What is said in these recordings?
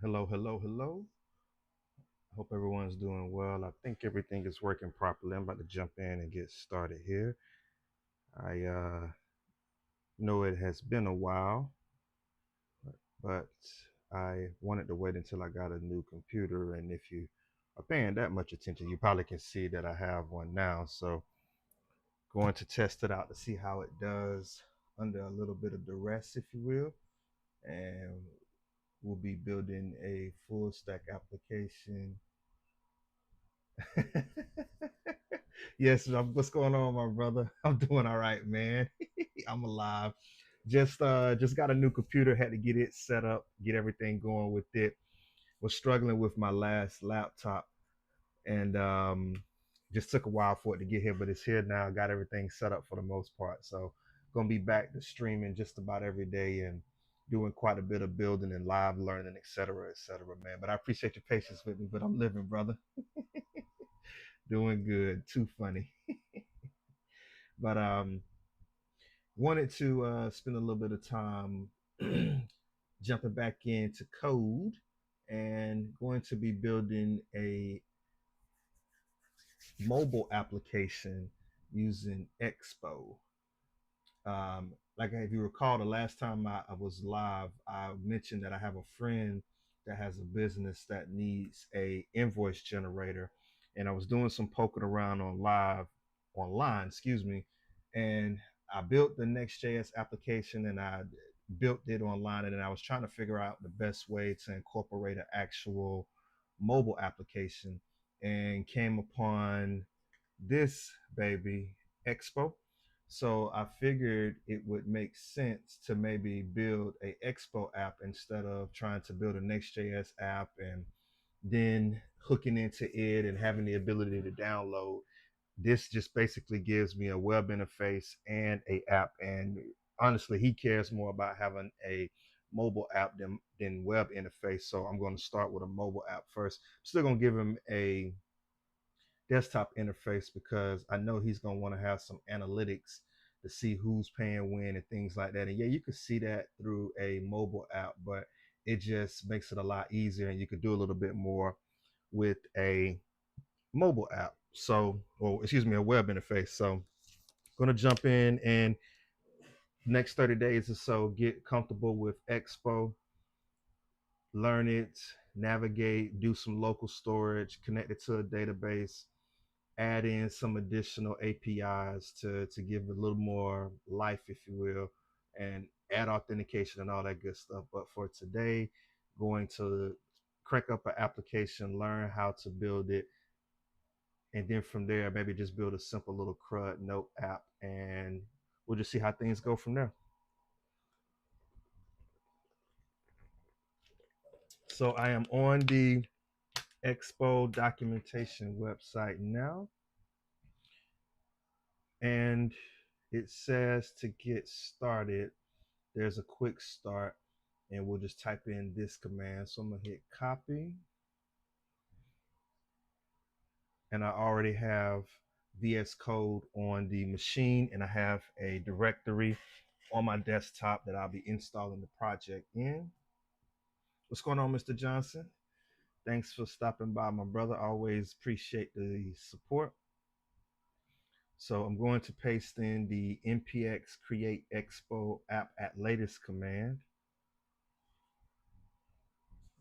Hello, hello, hello. Hope everyone's doing well. I think everything is working properly. I'm about to jump in and get started here. I know it has been a while, but I wanted to wait until I got a new computer. And if you are paying that much attention, you probably can see that I have one now. So, going to test it out to see how it does under a little bit of duress, if you will. And we'll be building a full stack application. Yes, what's going on, my brother? I'm doing all right, man. I'm alive. Just got a new computer, had to get it set up, get everything going with it. Was struggling with my last laptop and just took a while for it to get here, but it's here now. Got everything set up for the most part. So gonna be back to streaming just about every day and doing quite a bit of building and live learning, et cetera, man. But I appreciate your patience with me, but I'm living, brother. Doing good. Too funny. But wanted to spend a little bit of time jumping back into code and going to be building a mobile application using Expo. Like if you recall, the last time I was live, I mentioned that I have a friend that has a business that needs a invoice generator, and I was doing some poking around online, excuse me, and I built the Next.js application and I built it online, and then I was trying to figure out the best way to incorporate an actual mobile application, and came upon this baby Expo. So I figured it would make sense to maybe build a Expo app instead of trying to build a Next.js app and then hooking into it and having the ability to download. This just basically gives me a web interface and a app. And honestly, he cares more about having a mobile app than web interface. So I'm going to start with a mobile app first. I'm still going to give him a desktop interface because I know he's going to want to have some analytics to see who's paying when and things like that. And yeah, you could see that through a mobile app, but it just makes it a lot easier and you could do a little bit more with a mobile app. So, or excuse me, a web interface. So, going to jump in and next 30 days or so get comfortable with Expo, learn it, navigate, do some local storage, connect it to a database, add in some additional APIs to give it a little more life, if you will, and add authentication and all that good stuff. But for today, going to crank up an application, learn how to build it, and then from there, maybe just build a simple little CRUD note app, and we'll just see how things go from there. So I am on the Expo documentation website now, and it says to get started, there's a quick start, and we'll just type in this command. So I'm gonna hit copy, and I already have VS Code on the machine, and I have a directory on my desktop that I'll be installing the project in. What's going on, Mr. Johnson? Thanks for stopping by, my brother. I always appreciate the support. So I'm going to paste in the npx create expo app at latest command,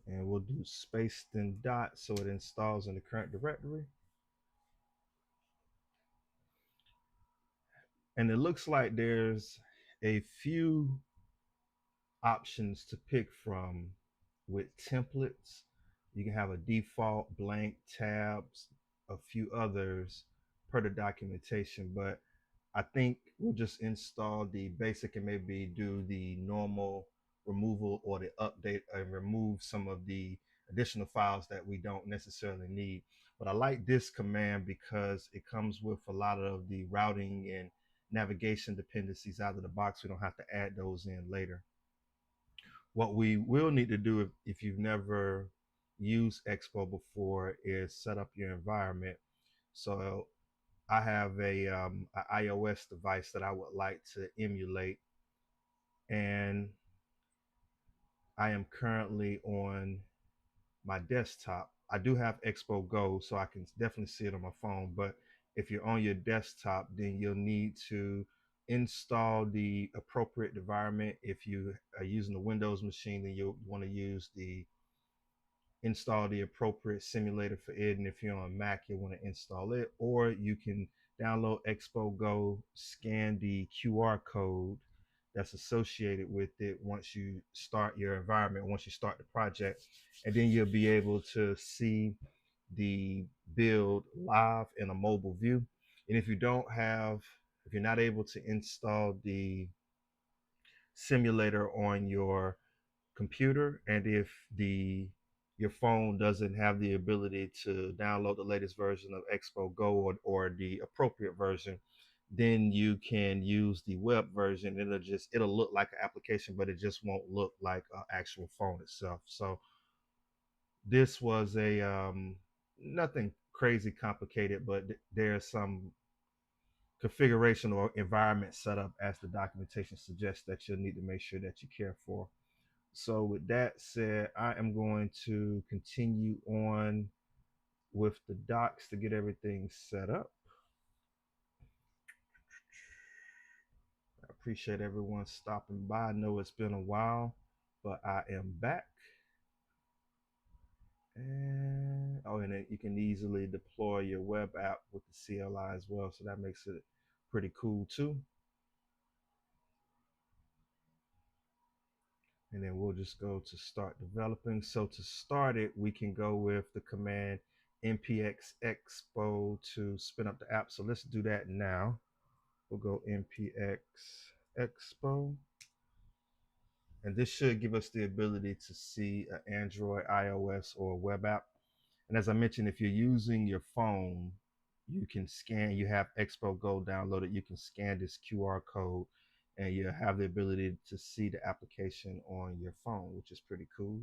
and we'll do space then dot so it installs in the current directory. And it looks like there's a few options to pick from with templates. You can have a default blank tabs, a few others per the documentation, but I think we'll just install the basic and maybe do the normal removal or the update and remove some of the additional files that we don't necessarily need. But I like this command because it comes with a lot of the routing and navigation dependencies out of the box. We don't have to add those in later. What we will need to do if you've never used Expo before is set up your environment. So I have a iOS device that I would like to emulate, and I am currently on my desktop. I do have Expo Go, so I can definitely see it on my phone. But if you're on your desktop, then you'll need to install the appropriate environment. If you are using a Windows machine, then you'll want to use the install the appropriate simulator for it. And if you're on Mac, you want to install it, or you can download Expo Go, scan the QR code that's associated with it once you start your environment, once you start the project, and then you'll be able to see the build live in a mobile view. And if you're not able to install the simulator on your computer, and if the your phone doesn't have the ability to download the latest version of Expo Go, or the appropriate version, then you can use the web version. It'll look like an application, but it just won't look like an actual phone itself. So this was a nothing crazy complicated, but there's some configuration or environment setup, as the documentation suggests, that you'll need to make sure that you care for. So with that said, I am going to continue on with the docs to get everything set up. I appreciate everyone stopping by. I know it's been a while, but I am back. And you can easily deploy your web app with the CLI as well. So that makes it pretty cool too. And then we'll just go to start developing. So to start it, we can go with the command npx expo to spin up the app. So let's do that now. We'll go npx expo. And this should give us the ability to see an Android, iOS, or web app. And as I mentioned, if you're using your phone, you can scan, you have Expo Go downloaded, you can scan this QR code and you have the ability to see the application on your phone, which is pretty cool.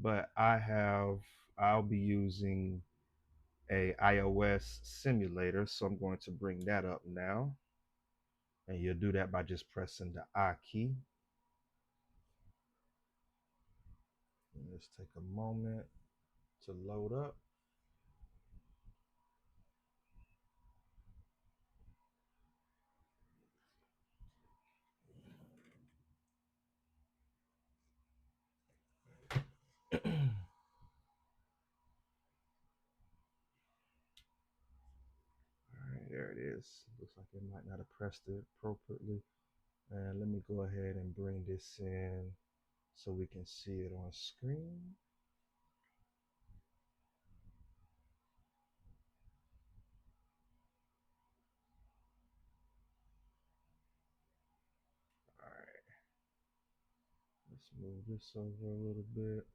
But I'll be using a iOS simulator, so I'm going to bring that up now. And you'll do that by just pressing the I key. And let's take a moment to load up. All right, there it is. Looks like it might not have pressed it appropriately. And let me go ahead and bring this in so we can see it on screen. All right, let's move this over a little bit.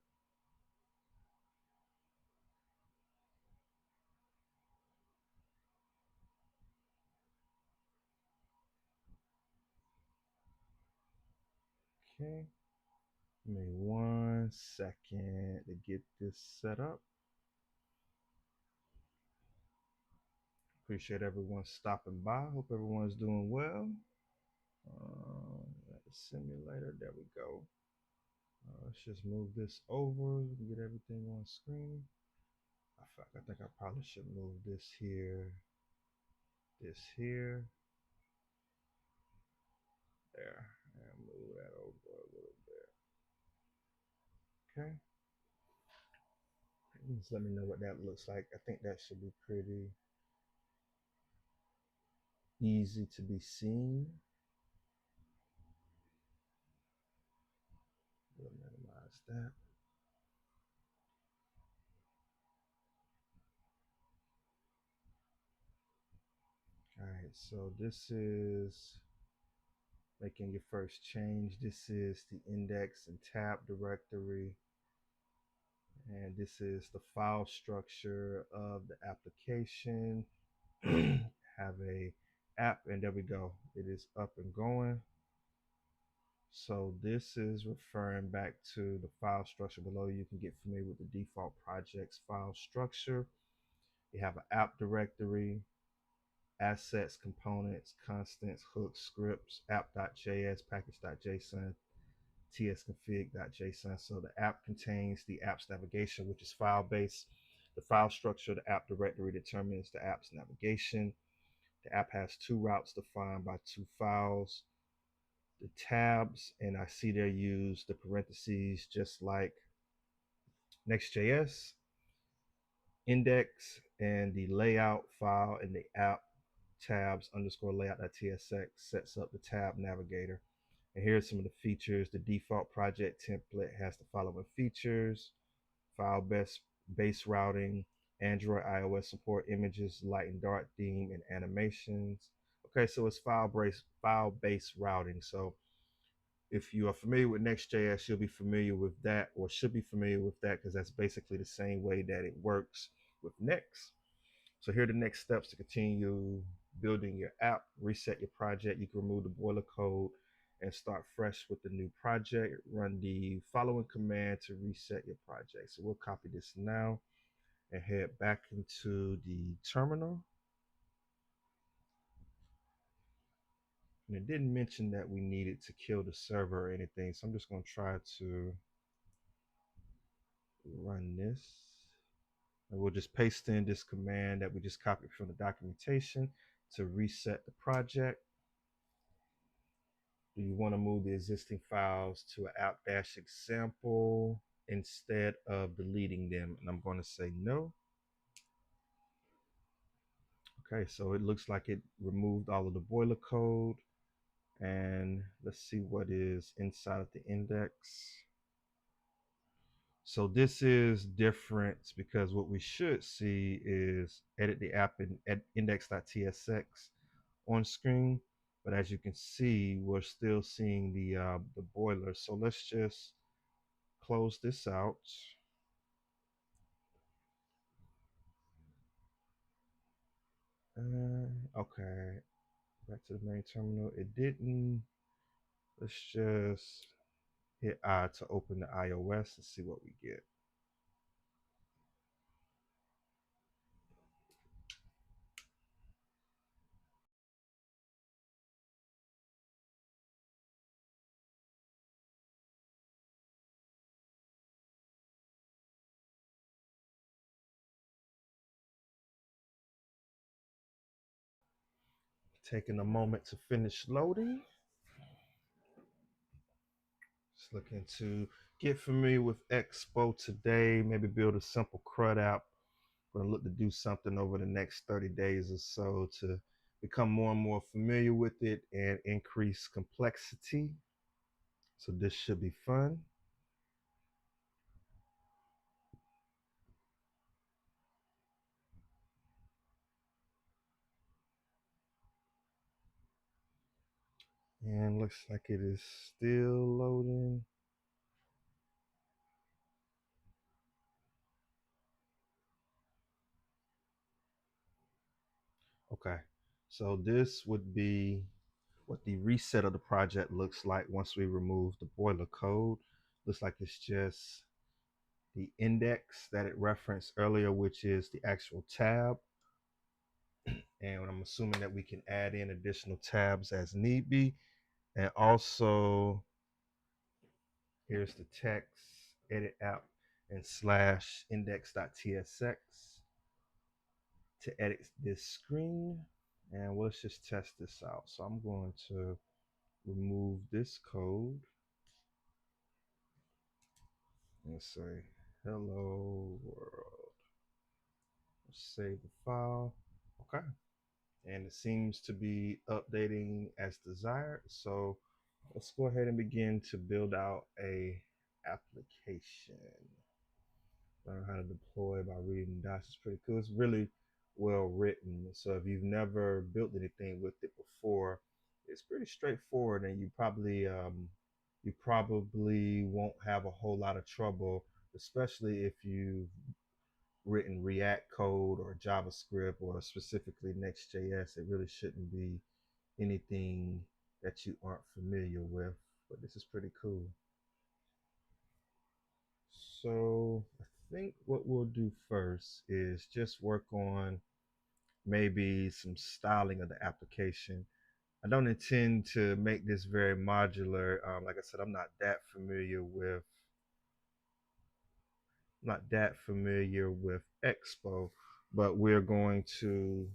Okay, give me 1 second to get this set up. Appreciate everyone stopping by. Hope everyone's doing well. The simulator, there we go. Let's just move this over. We can get everything on screen. I think I probably should move this here, there, and move that over a little bit. Okay. Just let me know what that looks like. I think that should be pretty easy to be seen. We'll minimize that. All right, so this is making your first change. This is the index and tab directory. And this is the file structure of the application. Have a app, and there we go. It is up and going. So this is referring back to the file structure below. You can get familiar with the default projects file structure. You have an app directory, assets, components, constants, hooks, scripts, app.js, package.json, tsconfig.json. So the app contains the app's navigation, which is file based. The file structure of the app directory determines the app's navigation. The app has two routes defined by two files. The tabs, and I see they're used the parentheses just like Next.js, index, and the layout file in the app tabs underscore layout.tsx sets up the tab navigator. And here's some of the features. The default project template has the following features: file base routing, Android, iOS support, images, light and dark theme, and animations. Okay, so it's file-based routing. So if you are familiar with Next.js, you'll be familiar with that, or should be familiar with that, because that's basically the same way that it works with Next. So here are the next steps to continue building your app. Reset your project. You can remove the boiler code and start fresh with the new project. Run the following command to reset your project. So we'll copy this now and head back into the terminal. And it didn't mention that we needed to kill the server or anything, so I'm just going to try to run this. And we'll just paste in this command that we just copied from the documentation to reset the project. Do you want to move the existing files to an app-example instead of deleting them? And I'm going to say no. Okay, so it looks like it removed all of the boiler code. And let's see what is inside of the index. So this is different because what we should see is edit the app in index.tsx on screen. But as you can see, we're still seeing the boiler. So let's just close this out. Okay, back to the main terminal. It didn't. Let's just hit I to open the iOS and see what we get. Taking a moment to finish loading. Just looking to get familiar with Expo today, maybe build a simple CRUD app. I'm going to look to do something over the next 30 days or so to become more and more familiar with it and increase complexity. So this should be fun. And looks like it is still loading. Okay, so this would be what the reset of the project looks like once we remove the boiler code. Looks like it's just the index that it referenced earlier, which is the actual tab. And I'm assuming that we can add in additional tabs as need be. And also, here's the text, edit app, and slash index.tsx to edit this screen. And let's just test this out. So I'm going to remove this code and say, hello world. Let's save the file. Okay. And it seems to be updating as desired. So let's go ahead and begin to build out a application. Learn how to deploy by reading docs. It's pretty cool. It's really well written. So if you've never built anything with it before, it's pretty straightforward, and you probably won't have a whole lot of trouble, especially if you've written React code or JavaScript or specifically Next.js. It really shouldn't be anything that you aren't familiar with, but this is pretty cool. So I think what we'll do first is just work on maybe some styling of the application. I don't intend to make this very modular. Like I said, not that familiar with Expo, but we're going to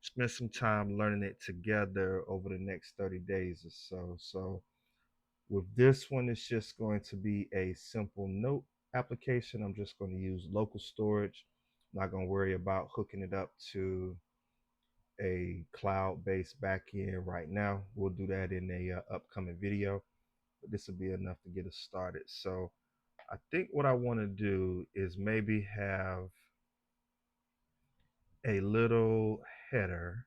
spend some time learning it together over the next 30 days or so. So with this one, it's just going to be a simple note application. I'm just going to use local storage. I'm not going to worry about hooking it up to a cloud-based backend right now. We'll do that in a upcoming video, but this will be enough to get us started. So I think what I want to do is maybe have a little header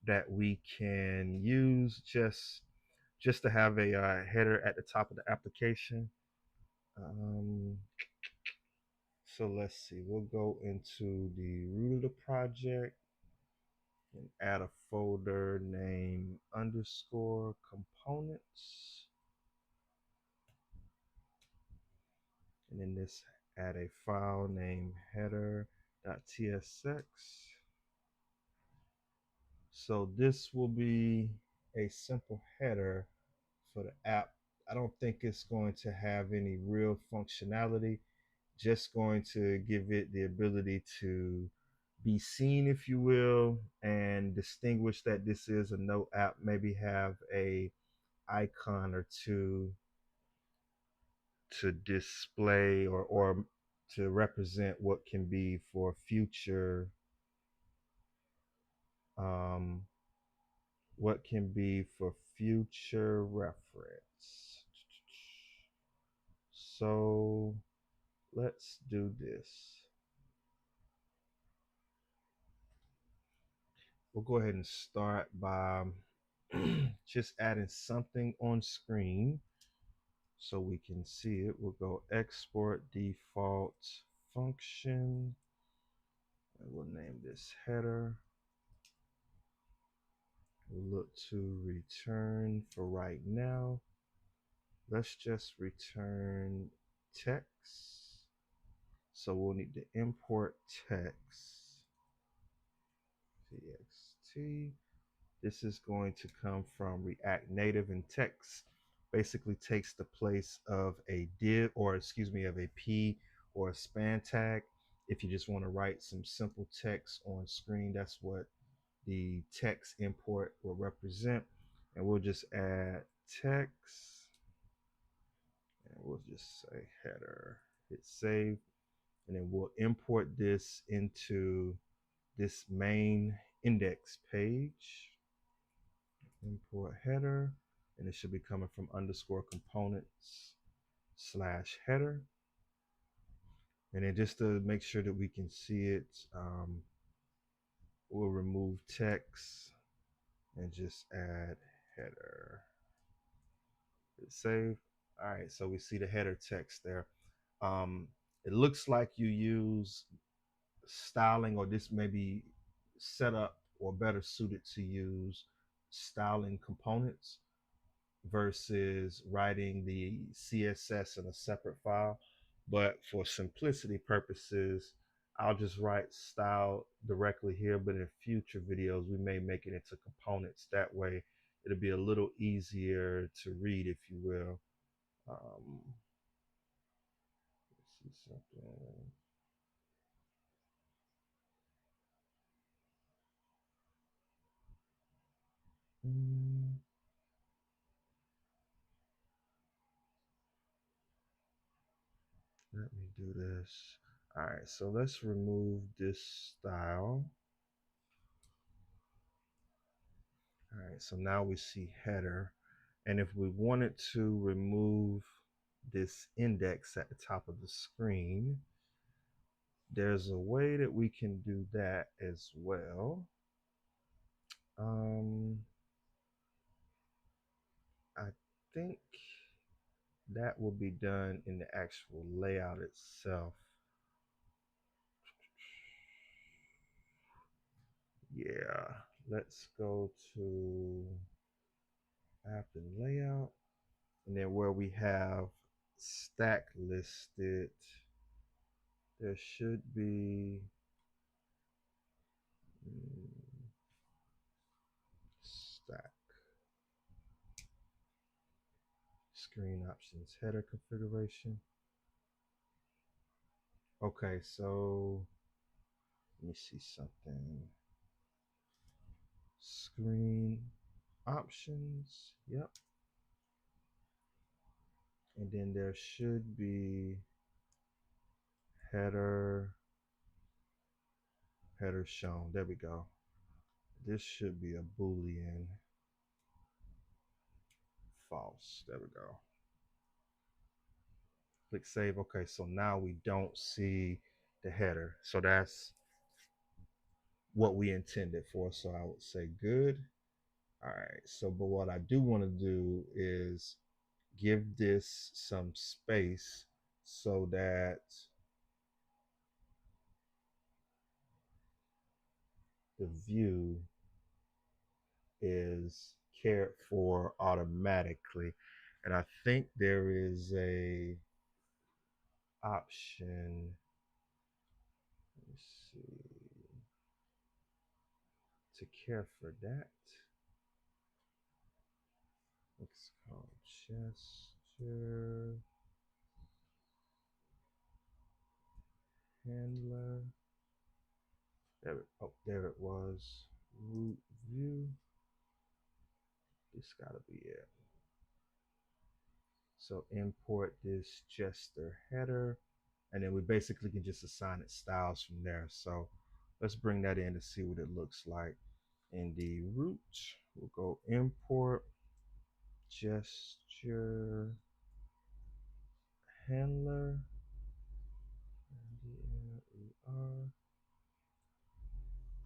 that we can use just to have a header at the top of the application. So let's see, we'll go into the root of the project and add a folder named underscore components. And then this add a file named header.tsx. So this will be a simple header for the app. I don't think it's going to have any real functionality, just going to give it the ability to be seen, if you will, and distinguish that this is a note app, maybe have a icon or two to display or to represent what can be for future um, what can be for future reference. So let's do this. We'll go ahead and start by just adding something on screen so we can see it. We'll go export default function, and we'll name this header. We'll look to return for right now. Let's just return text. So we'll need to import text, txt. This is going to come from React Native, and text basically takes the place of a div, or excuse me, of a p or a span tag. If you just want to write some simple text on screen, that's what the text import will represent. And we'll just add text, and we'll just say header, hit save, and then we'll import this into this main index page. Import header, and it should be coming from underscore components slash header. And then just to make sure that we can see it, we'll remove text and just add header. Hit save. All right, so we see the header text there. It looks like you use styling, or this may be set up or better suited to use styling components versus writing the CSS in a separate file. But for simplicity purposes, I'll just write style directly here, but in future videos, we may make it into components. That way, it'll be a little easier to read, if you will. Let's see something. Let me do this. All right, so let's remove this style. All right, so now we see header. And if we wanted to remove this index at the top of the screen, there's a way that we can do that as well. I think that will be done in the actual layout itself. Yeah, let's go to app and layout, and then where we have stack listed, there should be stack. Screen options, header configuration. Okay, so let me see something. Screen options, yep. And then there should be header shown. There we go. This should be a Boolean false. There we go. Click save. Okay, so now we don't see the header. So that's what we intended for. So I would say good. All right. So, but what I do want to do is give this some space so that the view is cared for automatically. And I think there is a option. Let me see. To care for that. It's called gesture handler. There it was. Root view. This gotta be it. So import this gesture header, and then we basically can just assign it styles from there. So let's bring that in to see what it looks like. In the root, we'll go import gesture handler.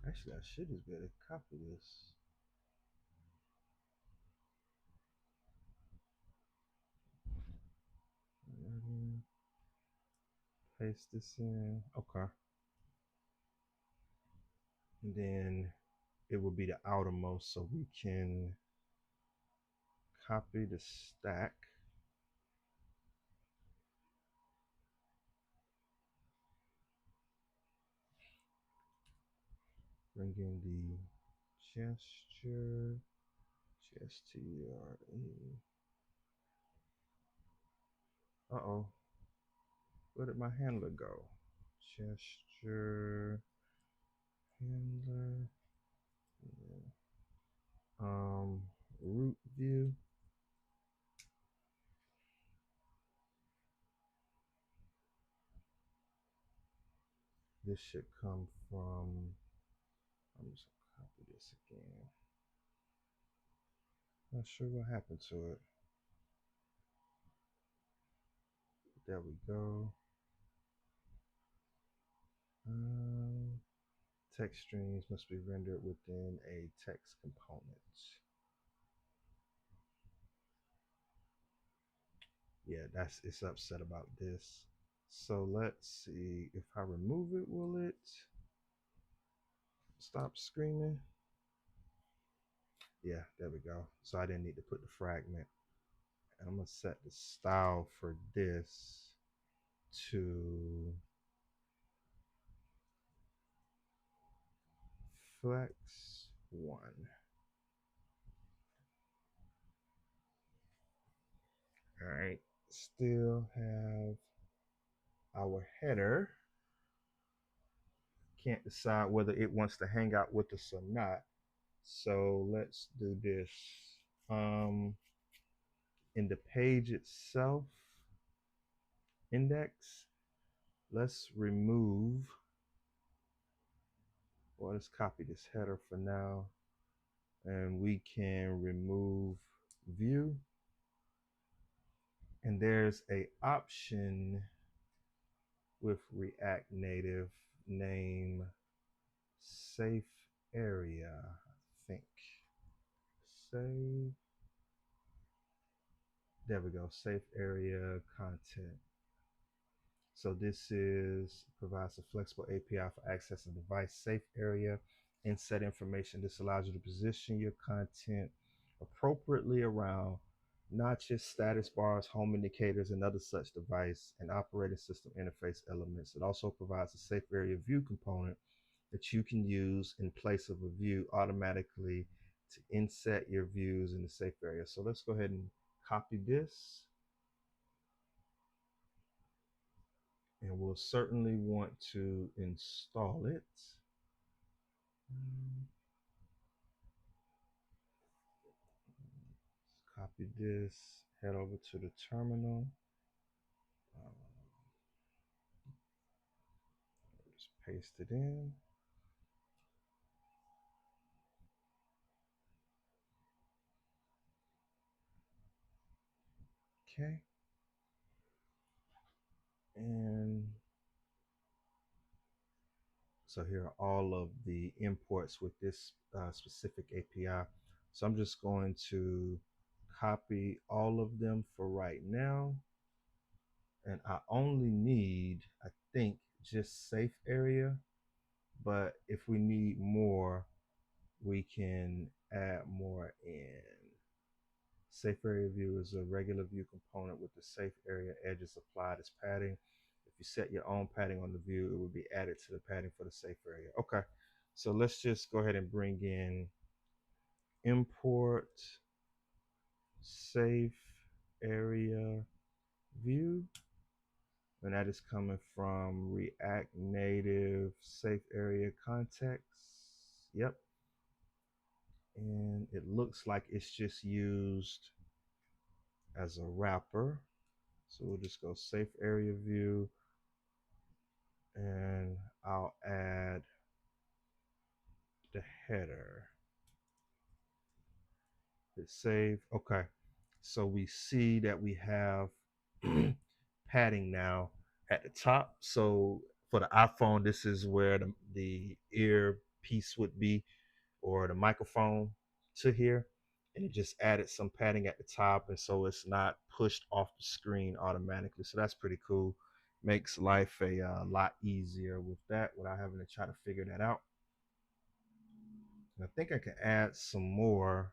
Actually, I should just be able to copy this. Paste this in. Okay. And then it will be the outermost, so we can copy the stack. Bring in the gesture, gesture. Uh-oh. Where did my handler go? Gesture handler. Root view. This should come from, I'm just gonna copy this again. Not sure what happened to it. There we go. Text strings must be rendered within a text component. Yeah, it's upset about this. So let's see, if I remove it, will it stop screaming? Yeah, there we go. So I didn't need to put the fragment. And I'm gonna set the style for this to flex 1. All right, still have our header. Can't decide whether it wants to hang out with us or not. So let's do this. In the page itself, index, let's remove, well, let's copy this header for now. And we can remove view. And there's a option with React Native name safe area, I think. Save. There we go, safe area content. So this provides a flexible API for accessing device safe area and set information. This allows you to position your content appropriately around not just status bars, home indicators, and other such device and operating system interface elements. It also provides a safe area view component that you can use in place of a view automatically to inset your views in the safe area. So let's go ahead and copy this. and we'll certainly want to install it. Copy this, head over to the terminal. Just paste it in. Okay. And so here are all of the imports with this specific API. So I'm just going to copy all of them for right now. And I only need, I think, just safe area. But if we need more, we can add more in. Safe area view is a regular view component with the safe area edges applied as padding. If you set your own padding on the view, it will be added to the padding for the safe area. Okay, so let's just go ahead and bring in import safe area view. And that is coming from React Native safe area context. Yep. And it looks like it's just used as a wrapper. So we'll just go safe area view, and I'll add the header. Hit save. Okay. So we see that we have padding now at the top. So for the iPhone, this is where the ear piece would be, or the microphone to here. And it just added some padding at the top, and so it's not pushed off the screen automatically. So that's pretty cool. Makes life a lot easier with that without having to try to figure that out. And I think I can add some more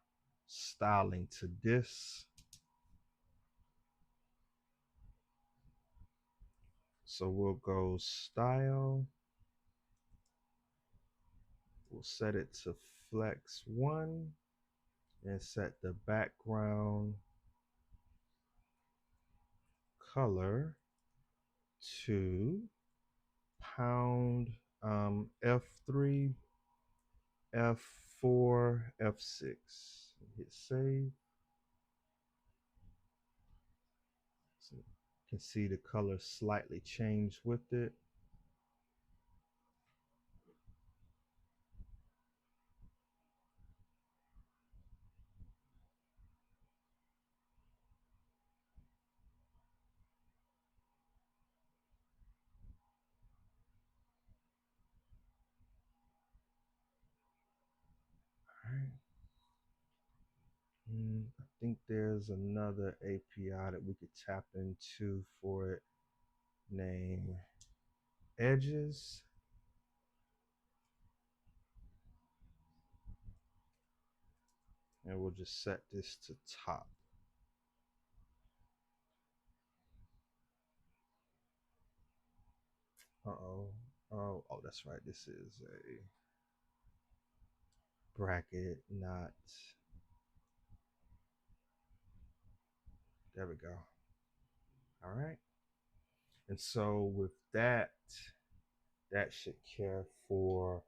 styling to this. So we'll go style. We'll set it to flex 1 and set the background color to pound F3, F4, F6. Hit save. So you can see the color slightly changed with it. All right. I think there's another API that we could tap into for it, named edges. And we'll just set this to top. Uh-oh. Oh, that's right. This is a bracket, not. There we go. All right. And so with that, that should care for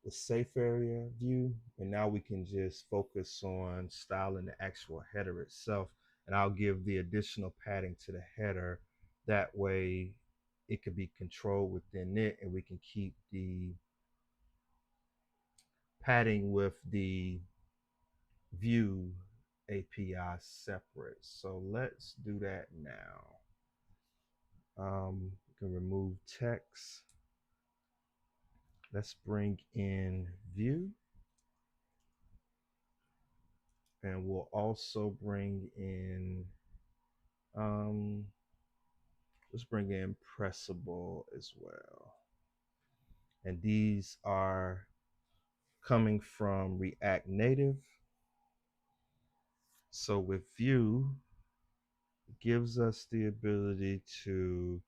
the safe area view. And now we can just focus on styling the actual header itself. And I'll give the additional padding to the header. That way it could be controlled within it, and we can keep the padding with the view API separate. So let's do that now. We can remove text. Let's bring in view. And we'll also bring in, let's bring in pressable as well. And these are coming from React Native. So with view, it gives us the ability to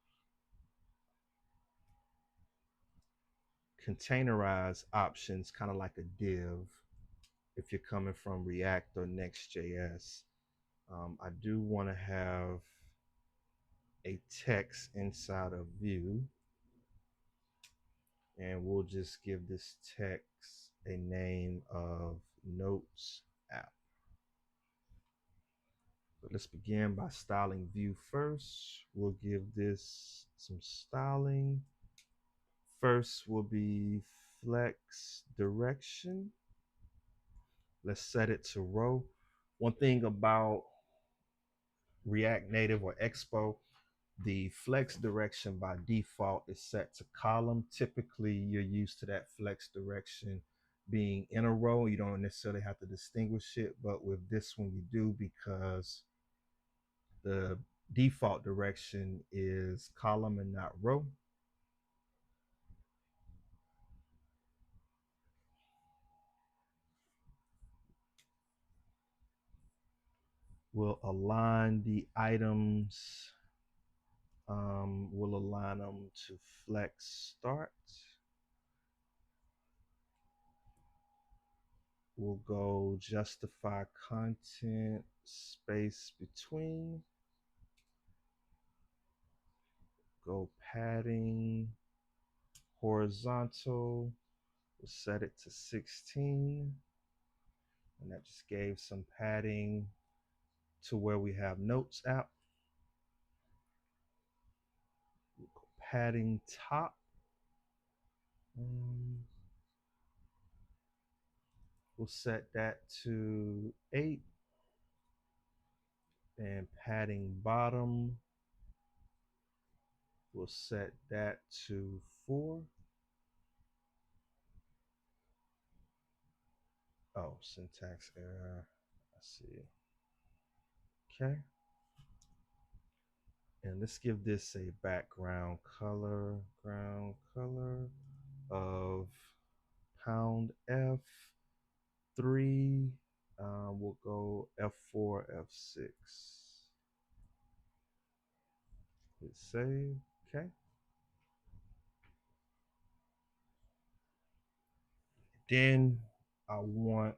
containerize options, kind of like a div, if you're coming from React or Next.js. I do want to have a text inside of view, and we'll just give this text a name of notes app. But let's begin by styling view first. We'll give this some styling. First will be flex direction. Let's set it to row. One thing about React Native or Expo, the flex direction by default is set to column. Typically, you're used to that flex direction being in a row. You don't necessarily have to distinguish it, but with this one you do, because the default direction is column and not row. We'll align the items. We'll align them to flex start. We'll go justify content space between. Go padding horizontal. We'll set it to 16. And that just gave some padding to where we have notes app. We'll go padding top. We'll set that to 8. And padding bottom, we'll set that to 4. Oh, syntax error. I see. Okay. And let's give this a background color, ground color of pound F3. We'll go F4, F6. Hit save. Okay. Then I want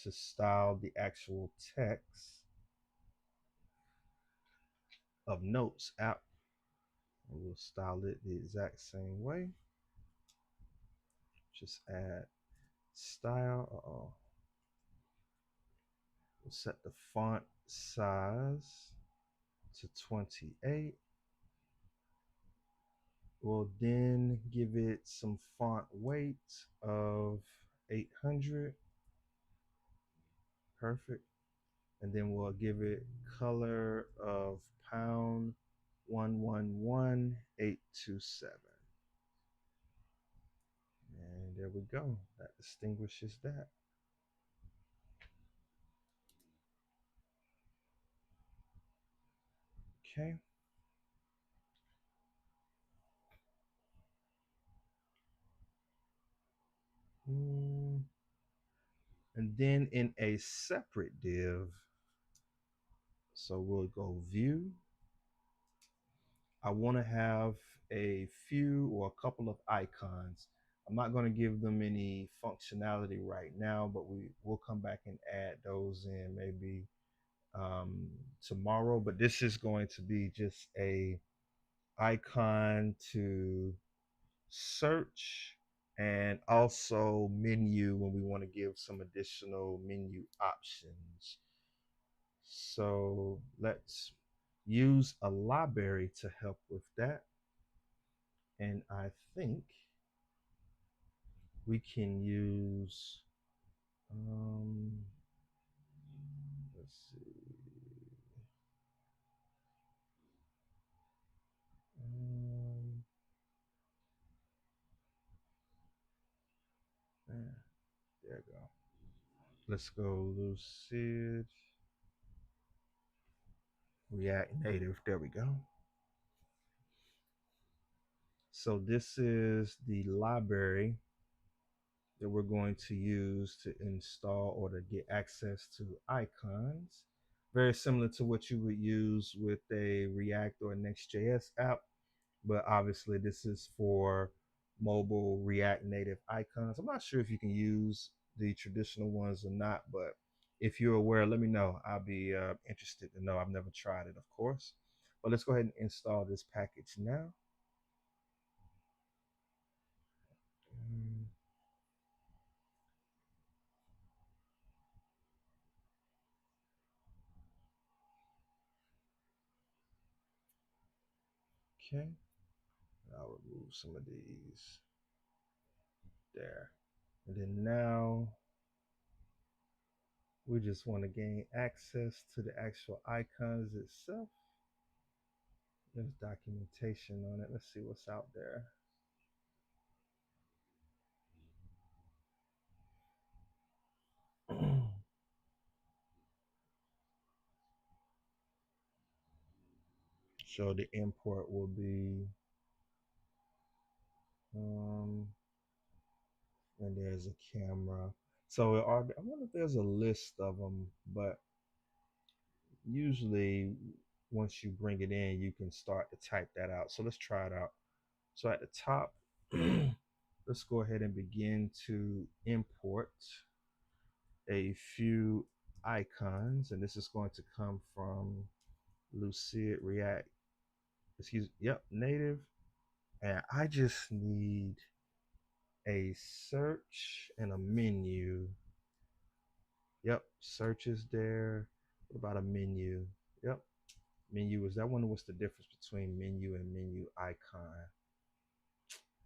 to style the actual text of notes app. And we'll style it the exact same way. Just add style. We'll set the font size to 28. We'll then give it some font weight of 800. Perfect. And then we'll give it color of pound 111827. And there we go. That distinguishes that. Okay. And then in a separate div, so we'll go view. I want to have a few or a couple of icons. I'm not going to give them any functionality right now, but we will come back and add those in maybe tomorrow. But this is going to be just a icon to search, and also menu when we want to give some additional menu options. So let's use a library to help with that. And I think we can use, let's see. There we go. Let's go Lucid React Native. There we go. So this is the library that we're going to use to install or to get access to icons. Very similar to what you would use with a React or Next.js app, but obviously this is for mobile React Native icons. I'm not sure if you can use the traditional ones or not, but if you're aware, let me know. I'll be interested to know. I've never tried it, of course. But let's go ahead and install this package now. Mm, okay, I'll remove some of these there. And then now we just want to gain access to the actual icons itself. There's documentation on it. Let's see what's out there. So the import will be, um, and there's a camera. So I wonder if there's a list of them, but usually once you bring it in, you can start to type that out. So let's try it out. So at the top, let's go ahead and begin to import a few icons, and this is going to come from Lucid React, yep, native. And I just need a search and a menu. Yep, search is there. What about a menu? Yep, menu is that one. What's the difference between menu and menu icon?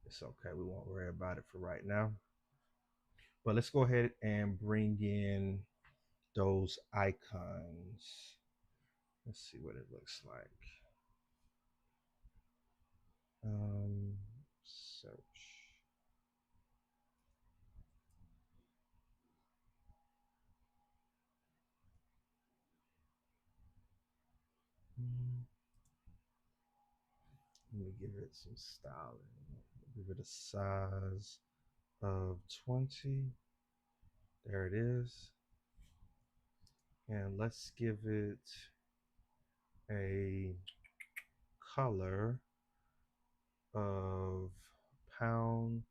It's okay, we won't worry about it for right now. But let's go ahead and bring in those icons. Let's see what it looks like. Search. Let me give it some styling. Give it a size of 20. There it is. And let's give it a color of pound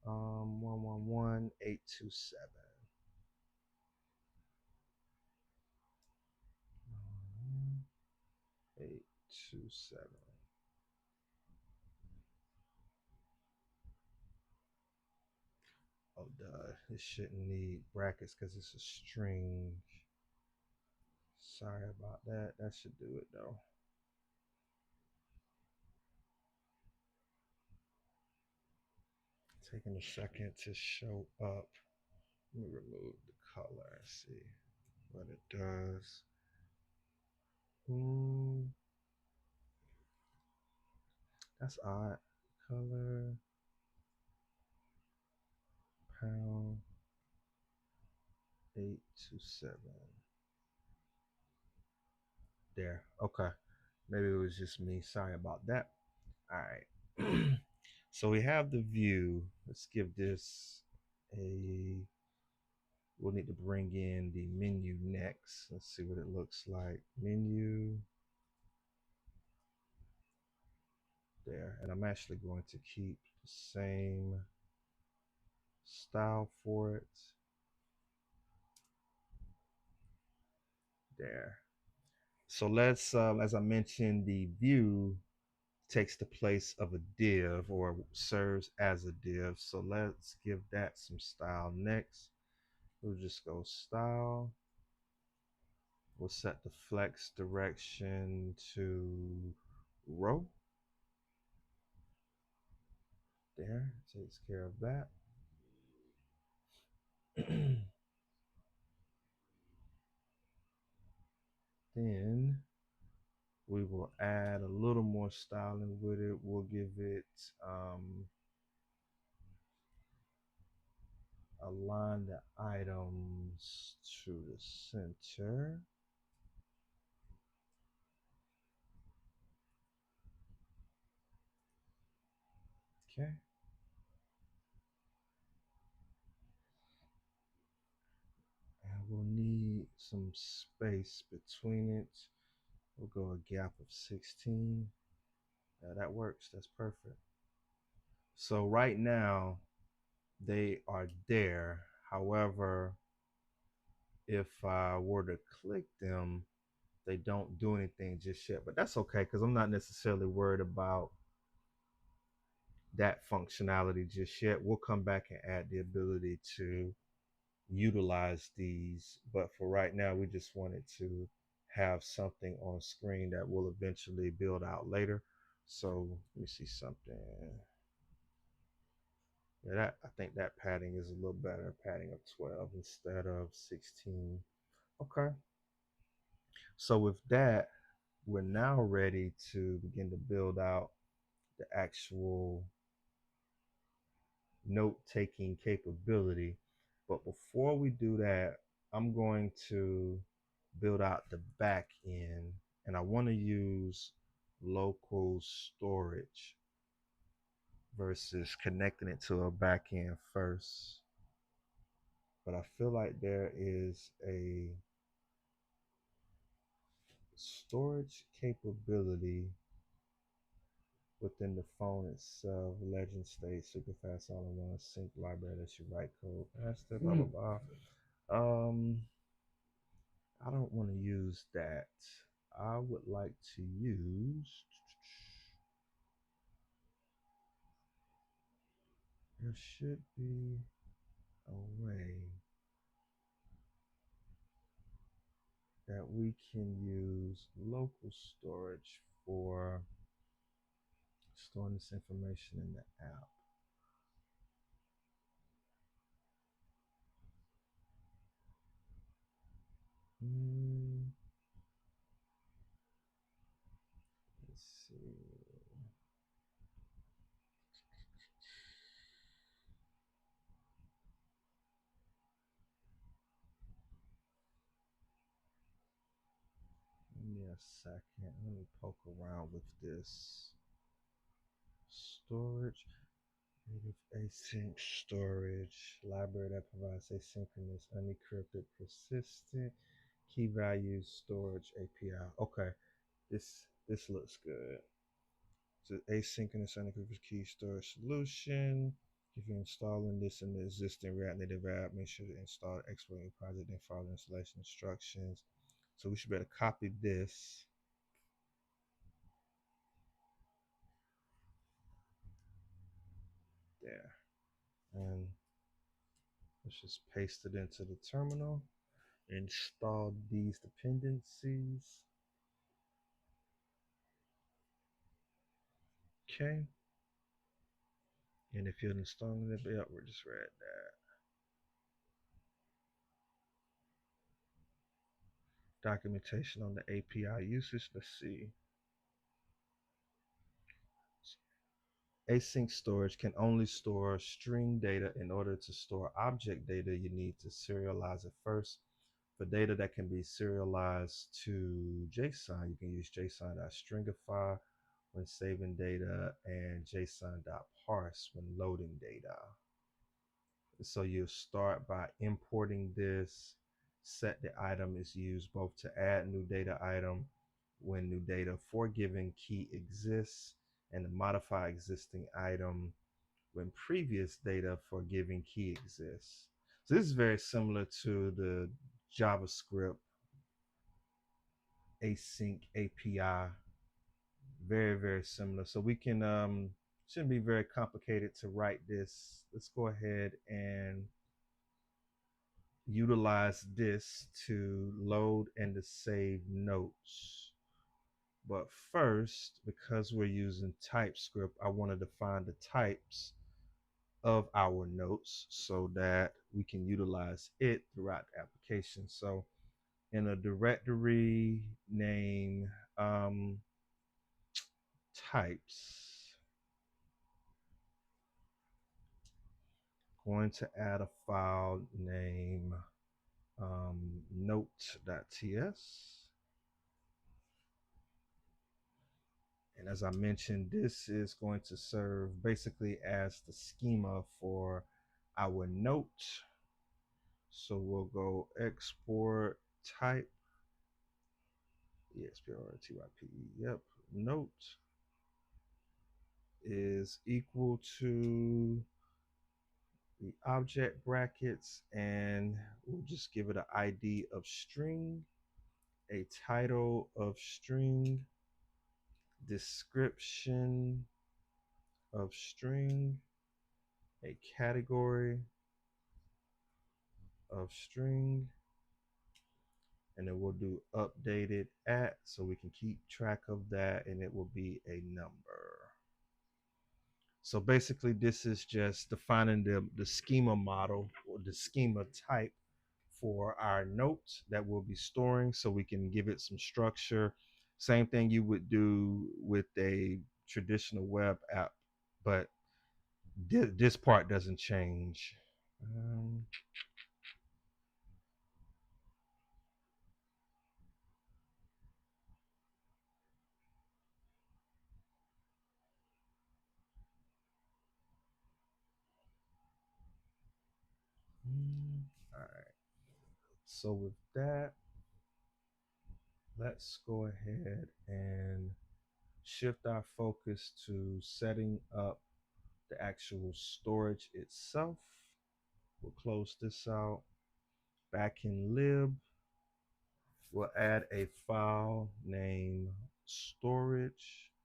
111827. 827. Oh, duh. It shouldn't need brackets because it's a string. Sorry about that. That should do it though. Taking a second to show up. Let me remove the color and see what it does. That's odd. Color, pound, 827. There. Okay. Maybe it was just me. Sorry about that. All right. So we have the view. Let's give this a. We'll need to bring in the menu next. Let's see what it looks like. Menu. There. And I'm actually going to keep the same style for it. There. So let's, as I mentioned, the view takes the place of a div or serves as a div. So let's give that some style next. We'll just go style. We'll set the flex direction to row. There, takes care of that. Then we will add a little more styling with it. We'll give it align the items to the center. Okay. And we'll need some space between it. We'll go a gap of 16. That works. That's perfect. So right now they are there. However, if I were to click them, they don't do anything just yet. But that's okay because I'm not necessarily worried about that functionality just yet. We'll come back and add the ability to utilize these. But for right now, we just wanted to have something on screen that will eventually build out later. So let me see something. Yeah, that I think that padding is a little better. Padding of 12 instead of 16. Okay. So with that, we're now ready to begin to build out the actual note-taking capability. But before we do that, I'm going to build out the back end, and I want to use local storage versus connecting it to a back end first. But I feel like there is a storage capability within the phone itself. Legend state, super fast all in one sync library that you write code faster, blah blah blah. I don't want to use that. I would like to use, there should be a way that we can use local storage for storing this information in the app. Let's see. Give me a second. Let me poke around with this storage. Native async storage library that provides asynchronous, unencrypted, persistent key values storage API. Okay, this looks good. It's an asynchronous, unencrypted key storage solution. If you're installing this in the existing React Native app, make sure to install Expo in your project and follow the installation instructions. So we should be able to copy this. There. And let's just paste it into the terminal. Install these dependencies. Okay. And if you're installing it, yeah, we're just read that. Documentation on the API usage. Let's see. Async storage can only store string data. In order to store object data, you need to serialize it first. For data that can be serialized to JSON, you can use JSON.stringify when saving data and JSON.parse when loading data. So you start by importing this. Set the item is used both to add new data item when new data for given key exists, and to modify existing item when previous data for given key exists. So this is very similar to the JavaScript async API. Very, very similar. So we can, shouldn't be very complicated to write this. Let's go ahead and utilize this to load and to save notes. But first, because we're using TypeScript, I want to define the types of our notes so that we can utilize it throughout the application. So in a directory name types, going to add a file name note.ts. And as I mentioned, this is going to serve basically as the schema for our note. So we'll go export type, exportype, yep, note is equal to the object brackets, and we'll just give it an ID of string, a title of string, description of string, a category of string, and then we'll do updated at so we can keep track of that, and it will be a number. So basically this is just defining the schema model or the schema type for our notes that we'll be storing so we can give it some structure. Same thing you would do with a traditional web app, but this part doesn't change. Um, all right. So with that, let's go ahead and shift our focus to setting up the actual storage itself. We'll close this out. Back in lib, we'll add a file named storage.ts.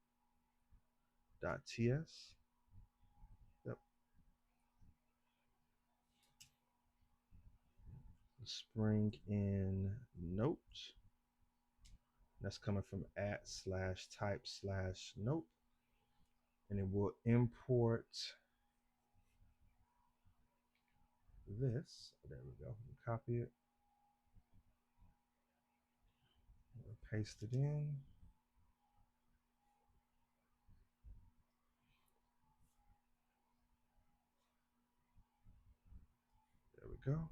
Yep. Spring in note. That's coming from @/type/note. And then we'll import this. There we go. Copy it. We'll paste it in. There we go.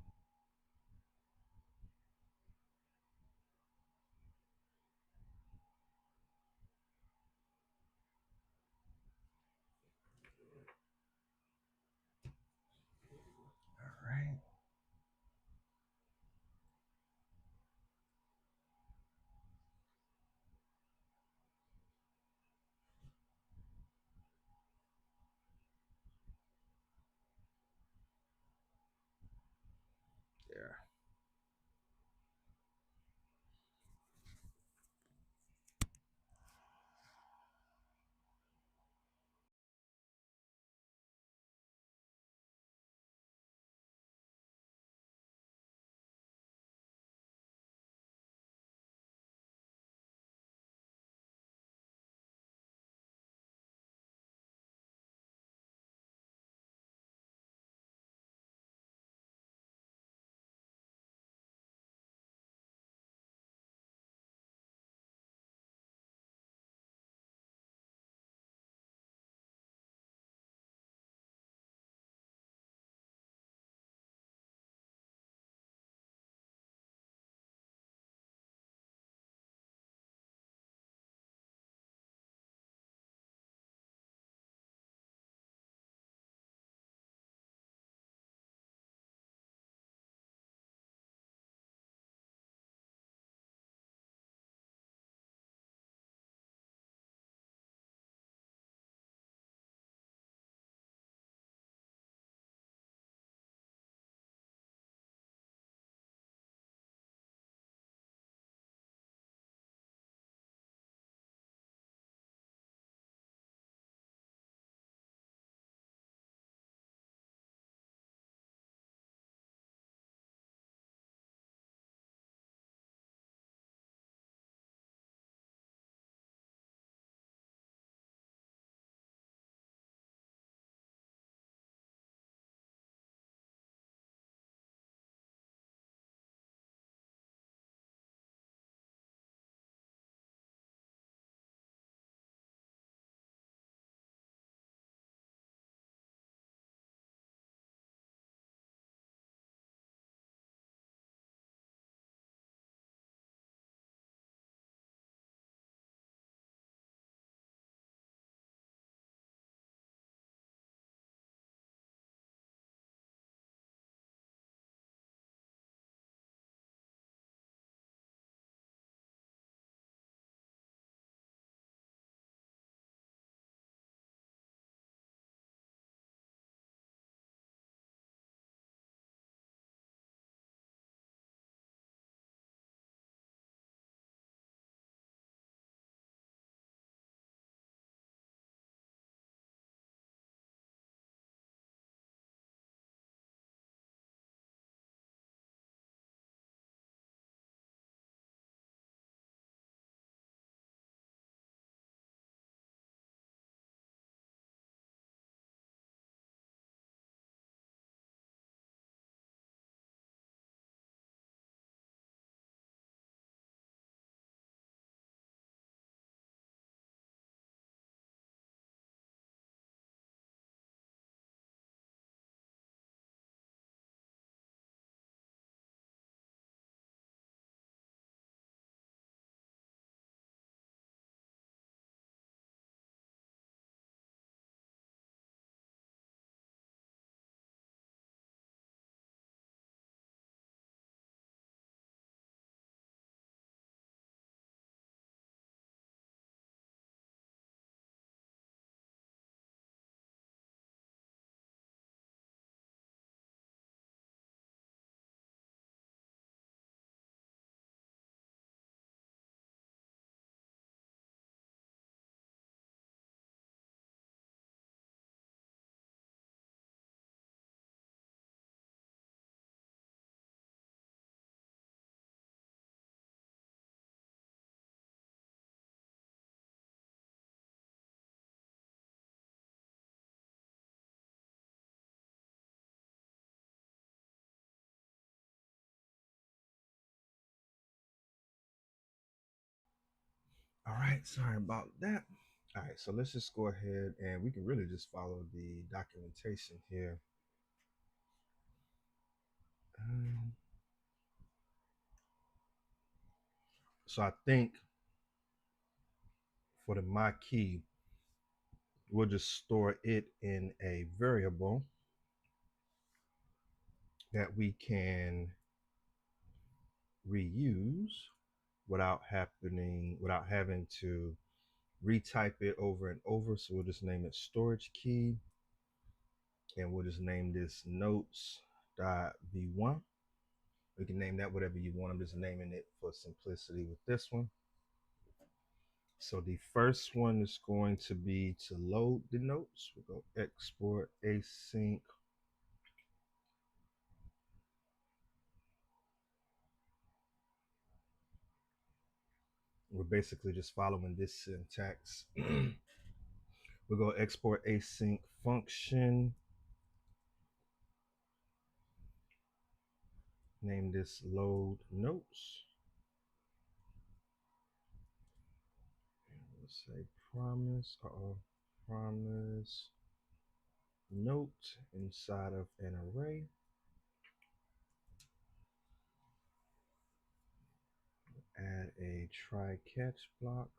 All right. All right, sorry about that. All right, so let's just go ahead and we can really just follow the documentation here. Um, so I think for the my key, we'll just store it in a variable that we can reuse without having to retype it over and over. So we'll just name it storage key, and we'll just name this notes.v1. You can name that whatever you want. I'm just naming it for simplicity with this one. So the first one is going to be to load the notes. We'll go export async. We're basically just following this syntax. We'll go export async function. Name this load notes. We'll say promise, promise note inside of an array. Add a try catch block.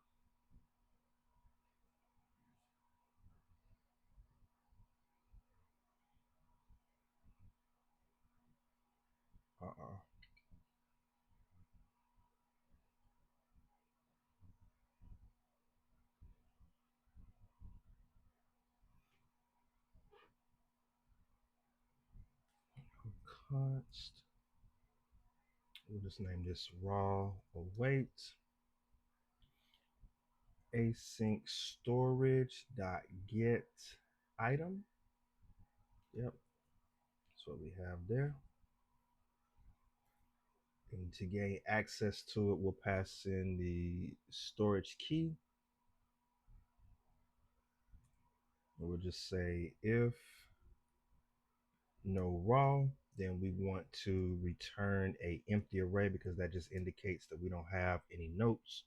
Uh-oh. Const. We'll just name this raw await async storage dot get item. Yep, that's what we have there. And to gain access to it, we'll pass in the storage key. And we'll just say if no raw, then we want to return a empty array because that just indicates that we don't have any notes.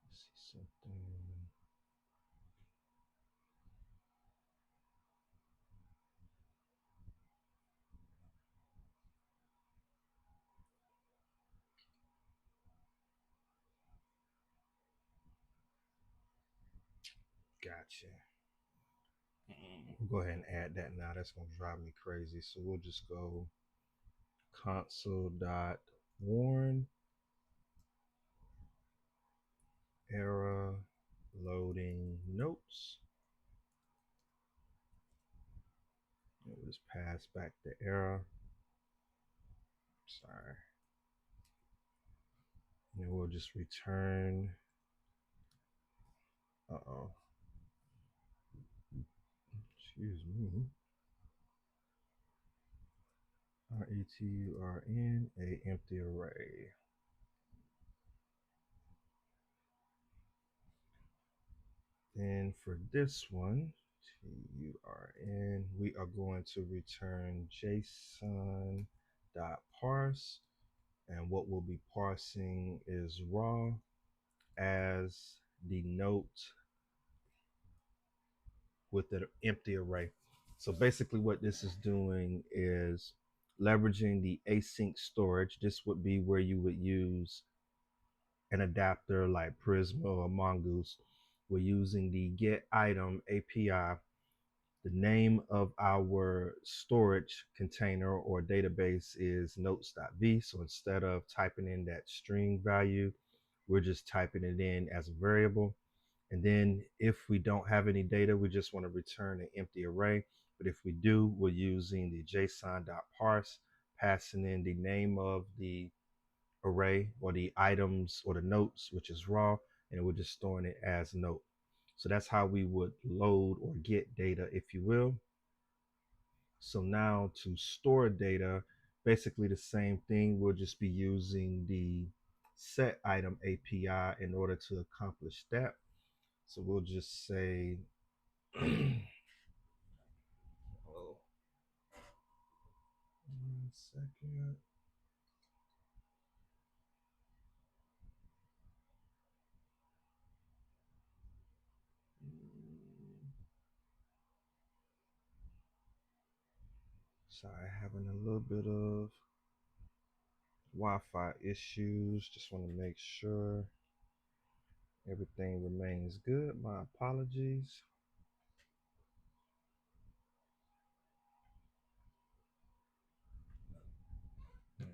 Let's see something. Gotcha. We'll go ahead and add that now. That's going to drive me crazy. So we'll just go console.warn error loading notes. And we'll just pass back the error. Sorry. And we'll just return. Uh-oh. Excuse me. RETURN a empty array. Then for this one, TURN, we are going to return JSON.parse. And what we'll be parsing is raw as the note with the empty array. So basically what this is doing is leveraging the async storage. This would be where you would use an adapter like Prisma or Mongoose. We're using the get item API. The name of our storage container or database is notes.v. So instead of typing in that string value, we're just typing it in as a variable. And then if we don't have any data, we just want to return an empty array. But if we do, we're using the json.parse, passing in the name of the array, or the items or the notes, which is raw, and we're just storing it as note. So that's how we would load or get data, if you will. So now to store data, basically the same thing. We'll just be using the set item API in order to accomplish that. So we'll just say, oh, 1 second. Sorry, having a little bit of Wi-Fi issues. Just want to make sure everything remains good. My apologies.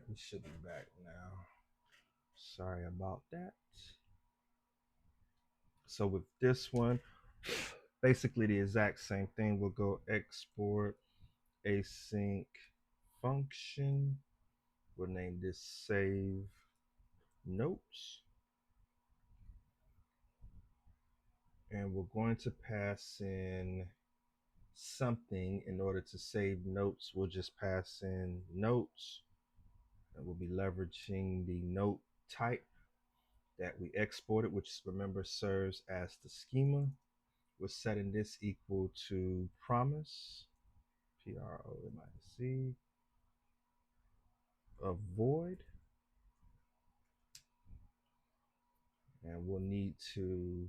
We should be back now. Sorry about that. So with this one, basically the exact same thing. We'll go export async function. We'll name this save notes. And we're going to pass in something in order to save notes. We'll just pass in notes, and we'll be leveraging the note type that we exported, which remember serves as the schema. We're setting this equal to promise, promise, of void, and we'll need to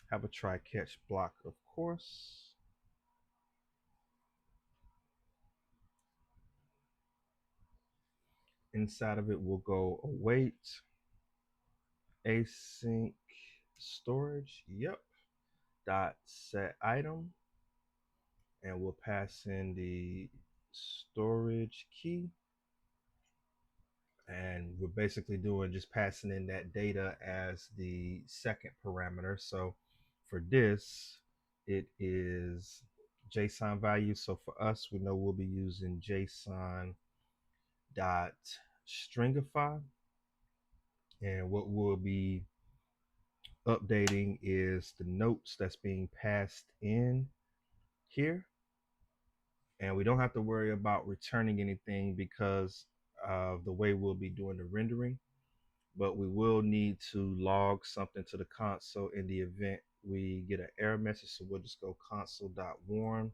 have a try catch block, of course. Inside of it, we'll go await async storage, yep, dot set item, and we'll pass in the storage key. And we're basically doing just passing in that data as the second parameter. So for this, it is JSON value. So for us, we know we'll be using JSON dot stringify, and what we'll be updating is the notes that's being passed in here, and we don't have to worry about returning anything because of the way we'll be doing the rendering, but we will need to log something to the console in the event we get an error message. So we'll just go console.warn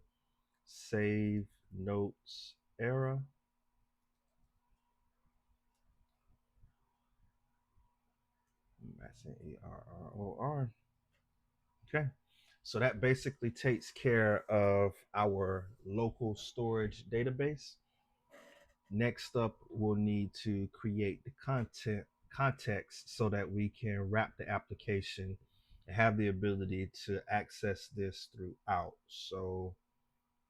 save notes error. That's an ERROR. Okay. So that basically takes care of our local storage database. Next up, we'll need to create the context so that we can wrap the application and have the ability to access this throughout. So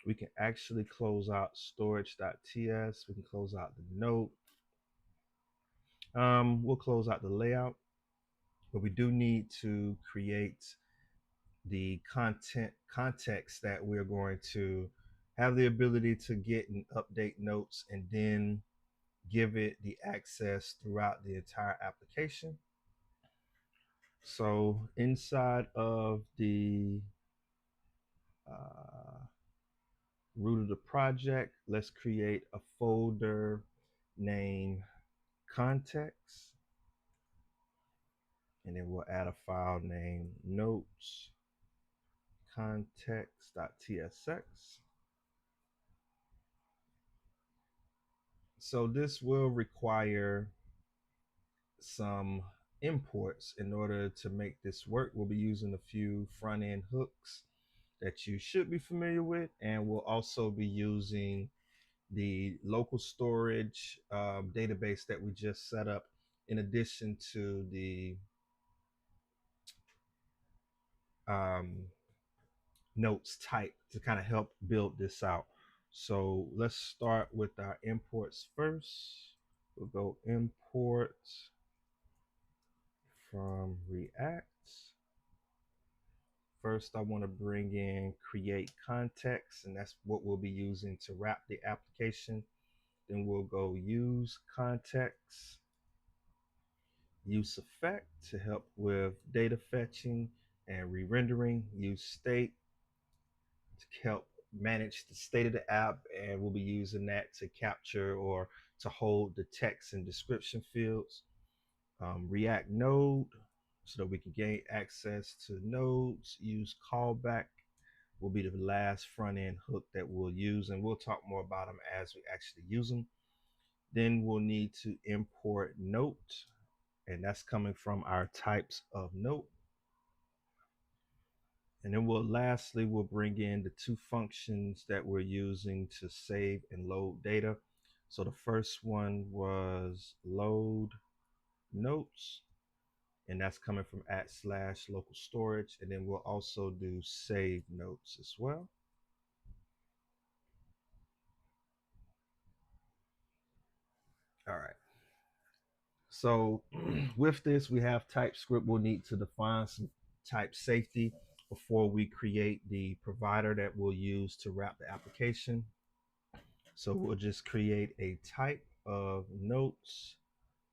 we can actually close out storage.ts. We can close out the note. We'll close out the layout, but we do need to create the context that we're going to have the ability to get and update notes, and then give it the access throughout the entire application. So inside of the root of the project, let's create a folder named context, and then we'll add a file named notes context.tsx. So this will require some imports in order to make this work. We'll be using a few front end hooks that you should be familiar with, and we'll also be using the local storage database that we just set up, in addition to the notes type to kind of help build this out. So let's start with our imports first. We'll go import from React. First, I want to bring in create context, and that's what we'll be using to wrap the application. Then we'll go use context. use effect to help with data fetching and re-rendering, use state to help manage the state of the app, and we'll be using that to capture or to hold the text and description fields. React node so that we can gain access to nodes. Use callback will be the last front end hook that we'll use, and we'll talk more about them as we actually use them. Then we'll need to import note, and that's coming from our types of note. And then we'll bring in the two functions that we're using to save and load data. So the first one was load notes, and that's coming from / local storage. And then we'll also do save notes as well. All right. So with this, we have TypeScript. We'll need to define some type safety before we create the provider that we'll use to wrap the application. So we'll just create a type of notes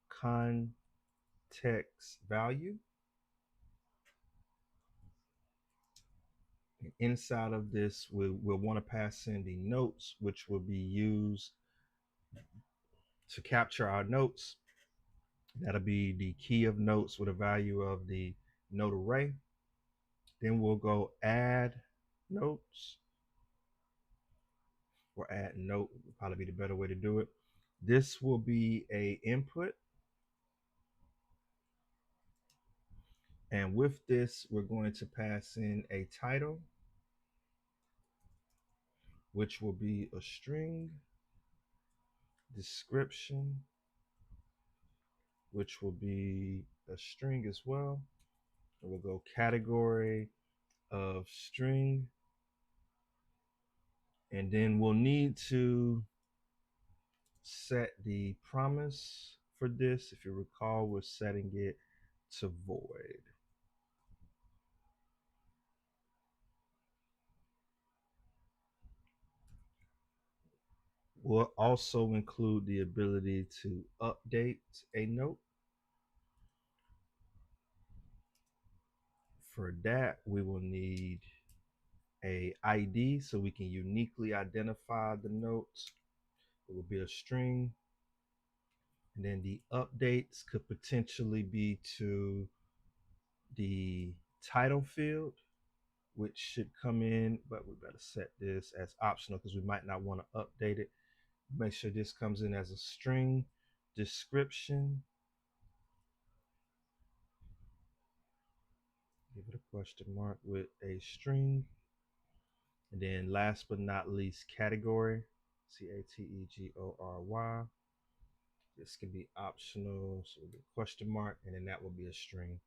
context value. And inside of this, we'll want to pass in the notes, which will be used to capture our notes. That'll be the key of notes with a value of the note array. Then we'll go add notes, or add note would probably be the better way to do it. This will be a input. And with this, we're going to pass in a title, which will be a string, description, which will be a string as well. And we'll go category of string. And then we'll need to set the promise for this. If you recall, we're setting it to void. We'll also include the ability to update a note. For that, we will need a ID so we can uniquely identify the notes. It will be a string. And then the updates could potentially be to the title field, which should come in, but we better set this as optional because we might not want to update it. Make sure this comes in as a string. Description, give it a question mark with a string. And then last but not least, category, category. This can be optional, so the question mark, and then that will be a string.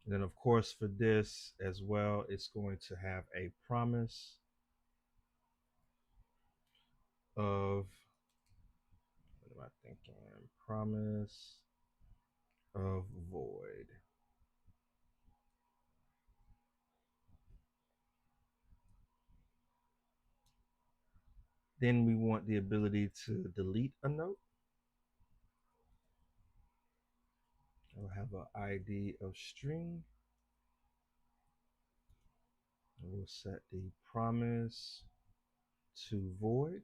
And then of course for this as well, it's going to have a promise of, what am I thinking? Promise of void. Then we want the ability to delete a note. I'll have an ID of string. And we'll set the promise to void.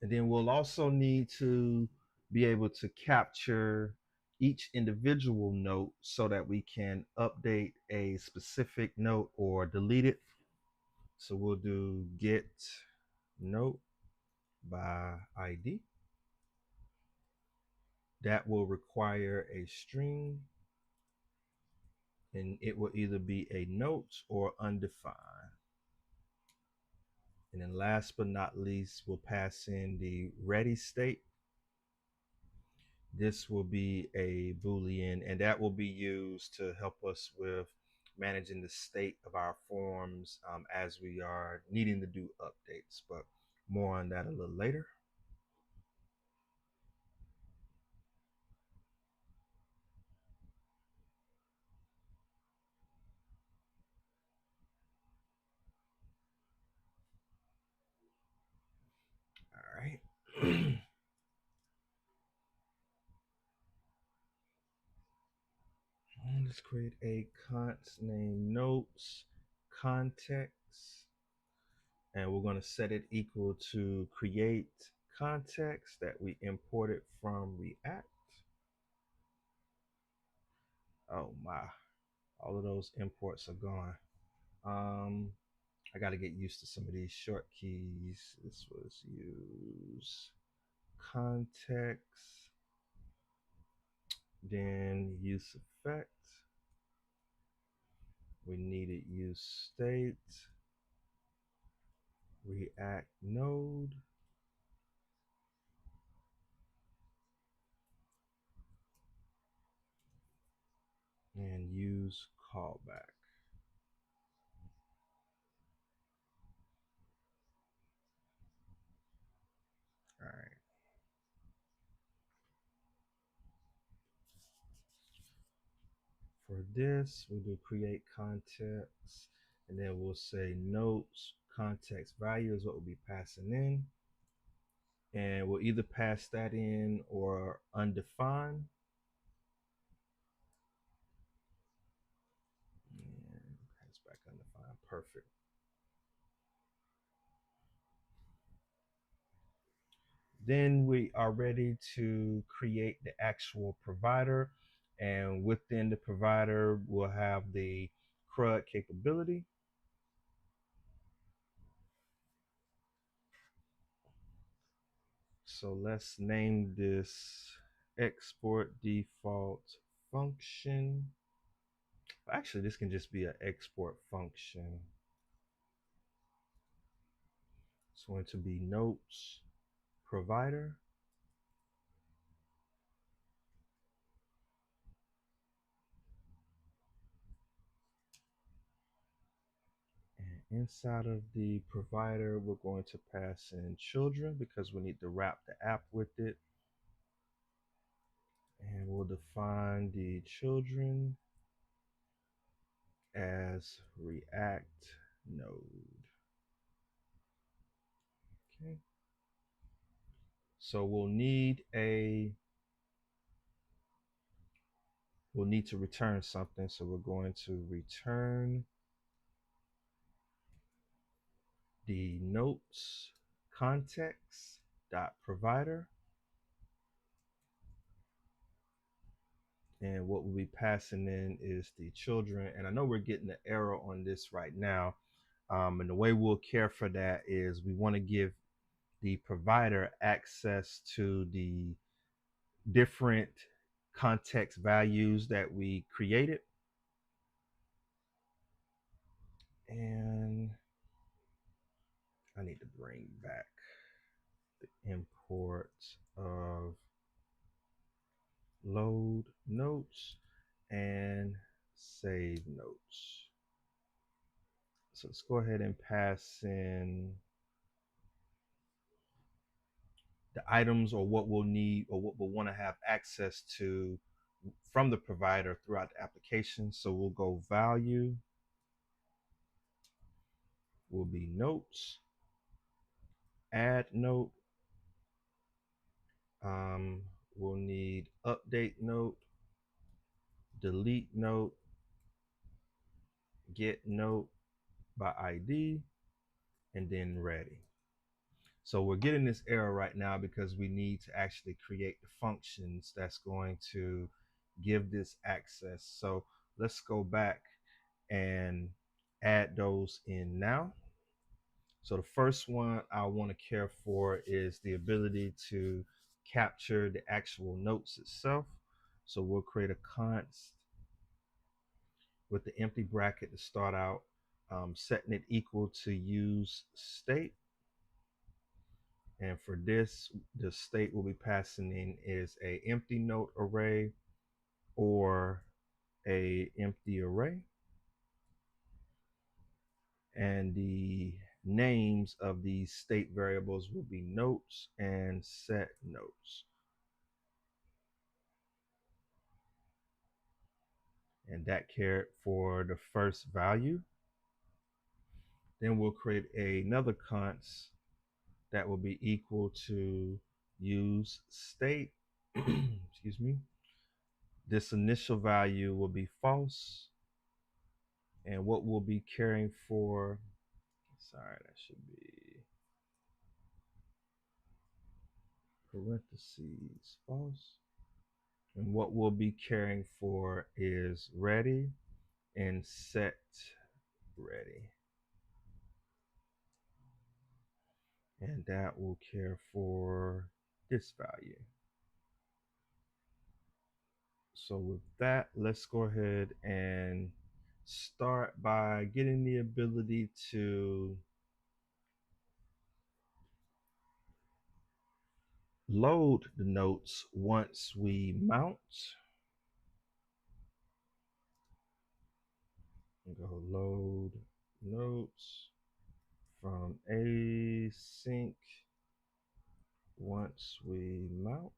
And then we'll also need to be able to capture each individual note so that we can update a specific note or delete it. So we'll do get note by ID. That will require a string, and it will either be a note or undefined. And then last but not least, we'll pass in the ready state. This will be a Boolean, and that will be used to help us with managing the state of our forms as we are needing to do updates, but more on that a little later. All right. Let's create a const named notes context, and we're going to set it equal to create context that we imported from React. Oh my, all of those imports are gone. I got to get used to some of these short keys. This was use context, then use effect. We needed use state, React node, and use callback. All right. For this, we'll do create context, and then we'll say notes context value is what we'll be passing in. And we'll either pass that in or undefined. And pass back undefined. Perfect. Then we are ready to create the actual provider. And within the provider, we'll have the CRUD capability. So let's name this export default function. Actually, this can just be an export function. It's going to be notes provider. And inside of the provider, we're going to pass in children because we need to wrap the app with it. And we'll define the children as React node. Okay. So we'll need to return something. So we're going to return the notes context dot provider, and what we'll be passing in is the children. And I know we're getting an error on this right now, and the way we'll care for that is we want to give the provider access to the different context values that we created. And I need to bring back the import of load notes and save notes. So let's go ahead and pass in the items or what we'll need or what we'll want to have access to from the provider throughout the application. So we'll go value will be notes, add note. We'll need update note, delete note, get note by ID, and then ready. So we're getting this error right now because we need to actually create the functions that's going to give this access. So let's go back and add those in now. So the first one I want to care for is the ability to capture the actual notes itself. So we'll create a const with the empty bracket to start out, setting it equal to use state. And for this, the state we'll be passing in is a empty note array or a empty array. And the names of these state variables will be notes and set notes. And that cared for the first value. Then we'll create another const that will be equal to use state, excuse me, This initial value will be false, and what we'll be carrying for, sorry, that should be parentheses false. And what we'll be carrying for is ready and set ready. And that will care for this value. So with that, let's go ahead and start by getting the ability to load the notes once we mount. Go load notes from async once we mount.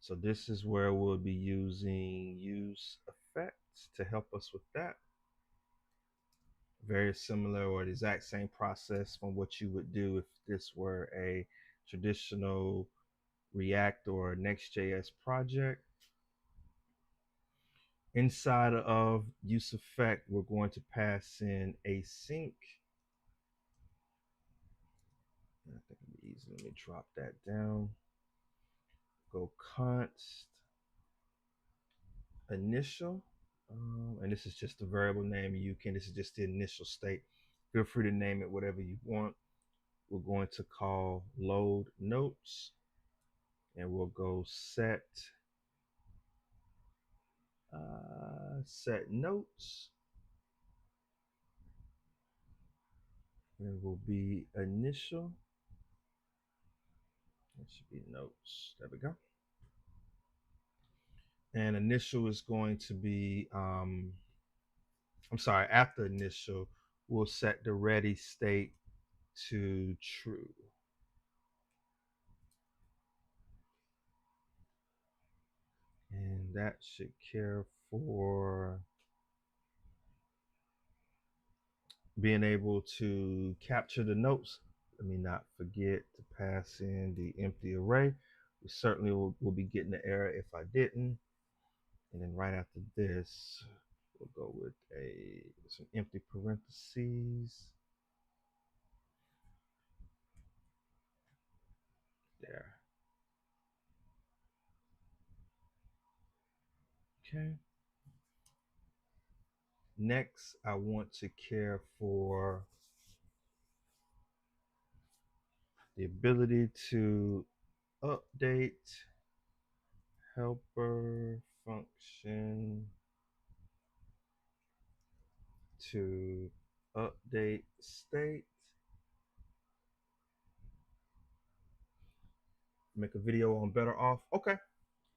So this is where we'll be using use effects to help us with that. Very similar or the exact same process from what you would do if this were a traditional React or Next.js project. Inside of use effect, we're going to pass in async. I think it'll be easy. Let me drop that down. Go const initial. And this is just a variable name. This is just the initial state. Feel free to name it whatever you want. We're going to call load notes, and we'll go set notes. And will be initial. It should be notes. There we go. And initial is going to be, after initial, we'll set the ready state to true. And that should care for being able to capture the notes. Let me not forget to pass in the empty array. We certainly will be getting the error if I didn't. And then right after this, we'll go with some empty parentheses. There. Okay. Next, I want to care for the ability to update helper function to update state. Make a video on better off. Okay,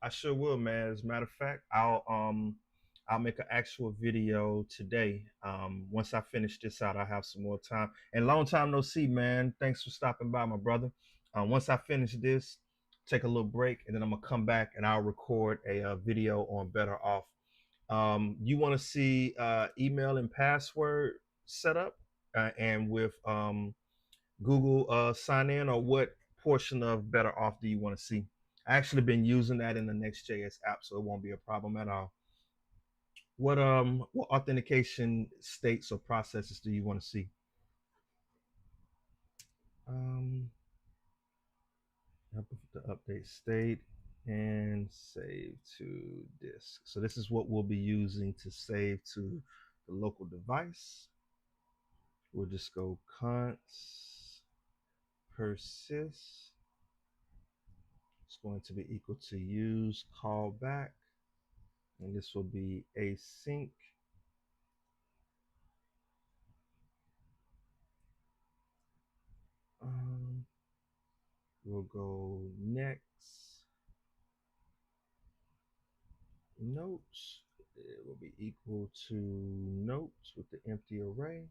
I sure will, man. As a matter of fact, I'll make an actual video today. Once I finish this out, I have some more time. And long time no see, man. Thanks for stopping by, my brother. Once I finish this, take a little break, and then I'm gonna come back and I'll record a video on better off. You want to see email and password setup, and with Google sign in, or what portion of better off do you want to see? I actually been using that in the Next.js app, so it won't be a problem at all. What authentication states or processes do you want to see? The update state and save to disk. So this is what we'll be using to save to the local device. We'll just go const persist. It's going to be equal to use callback, and this will be async. We'll go next notes. It will be equal to notes with the empty array.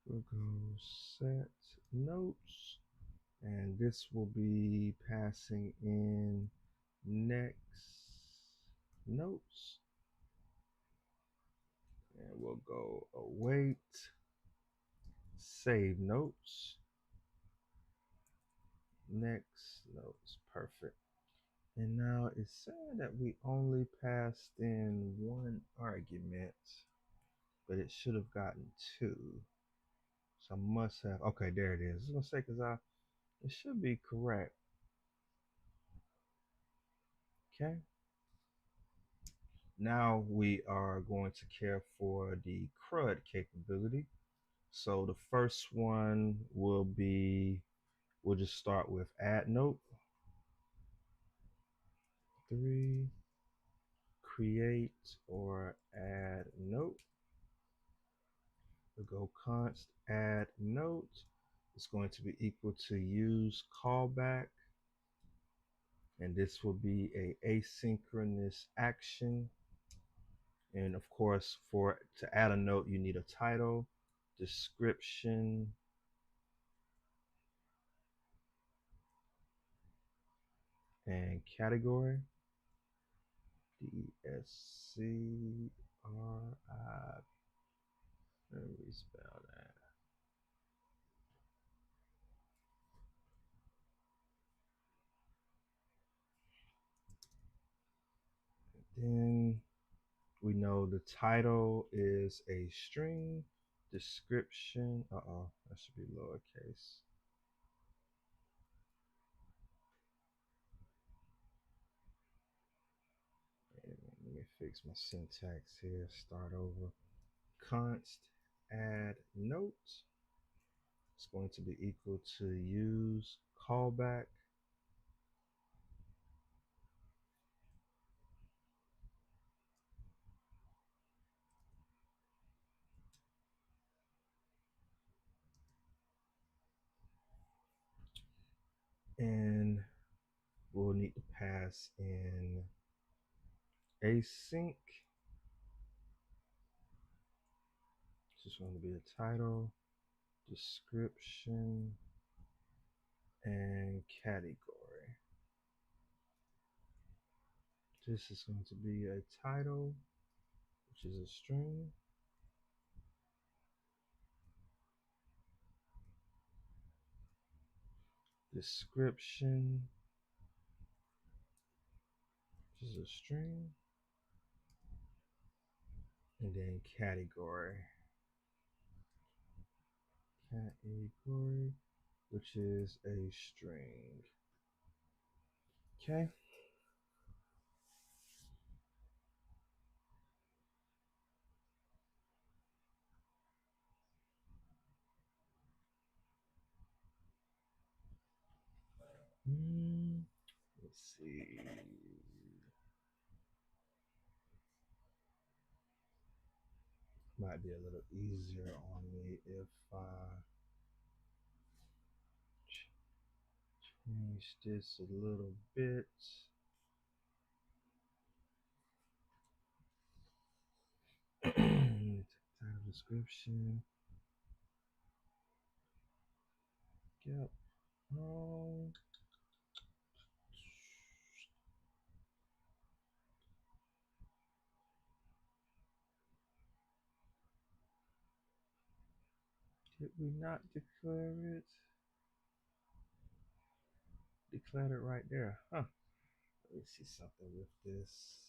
We'll go set notes, and this will be passing in Next notes, and we'll go await, save notes, next notes, perfect. And now it's saying that we only passed in one argument, but it should have gotten two. So I must have, okay, there it is. I was gonna say, it should be correct. Okay. Now we are going to care for the CRUD capability. So the first one will be, we'll just start with add note. 3, create or add note. We'll go const add note. It's going to be equal to use callback. And this will be a asynchronous action. And of course, to add a note, you need a title, description, and category. DSCRI. Let me spell that. Then we know the title is a string. Description. That should be lowercase. Let me fix my syntax here. Start over. Const add note. It's going to be equal to use callback. And we'll need to pass in async. This is going to be the title, description, and category. This is going to be a title, which is a string. Description, which is a string. And then category. Category, which is a string. Okay. Let's see. Might be a little easier on me if I change this a little bit. Title, description. Yep. Did we not declare it? Declared it right there. Huh. Let me see something with this.